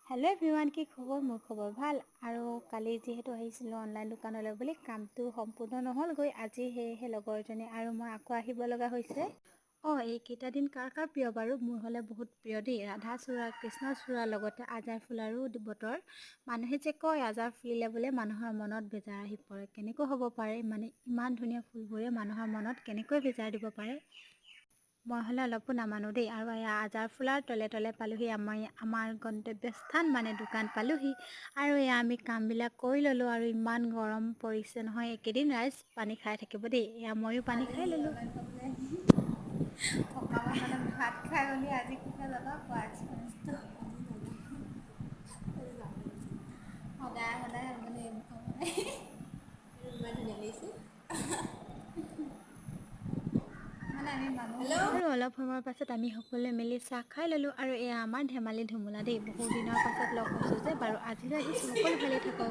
Hello' everyone, কি খবৰ? মোৰ খবৰ ভাল। আৰু কালি যিহেতু আহিছিলোঁ অনলাইন দোকানলৈ বুলি, কামটো সম্পূৰ্ণ নহ'লগৈ। আজি সেয়েহে লগৰজনী আৰু মই আকৌ আহিব লগা হৈছে। এইকেইটা দিন কাৰ কাৰ প্ৰিয় বাৰু? মোৰ হ'লে বহুত প্ৰিয় দেই। ৰাধাচূড়া, কৃষ্ণচূড়া, লগতে আজাৰ ফুলাৰো বতৰ। মানুহে যে কয় আজাৰ ফুলিলে বোলে মানুহৰ মনত বেজাৰ আহি পৰে। কেনেকৈ হ'ব পাৰে? মানে ইমান ধুনীয়া ফুলবোৰে মানুহৰ মনত কেনেকৈ বেজাৰ দিব পাৰে? মই হ'লে অলপো নামানো দেই। আৰু এয়া আজাৰ ফুলাৰ তলে তলে পালোহি আমাৰ গন্তব্যস্থান, মানে দোকান পালোহি। আৰু এয়া আমি কামবিলাক কৰি ল'লোঁ। আৰু ইমান গৰম পৰিছে নহয় একেদিন। ৰাইজ পানী খাই থাকিব দেই। এয়া ময়ো পানী খাই ল'লোঁ। সকামত মানে ভাত খাই গ'লি, আজি কি খাই যাবা? সদায় সদায় মানে ইমান ধুনীয়া লাগিছে। আৰু অলপ সময়ৰ পাছত আমি সকলোৱে মিলি চাহ খাই ল'লোঁ। আৰু এয়া আমাৰ ধেমালি ধুমুলা দেই। বহু দিনৰ পাছত লগ হৈছোঁ যে। বাৰু আজিলৈ আহিছোঁ, সকলো ভালেই থাকক।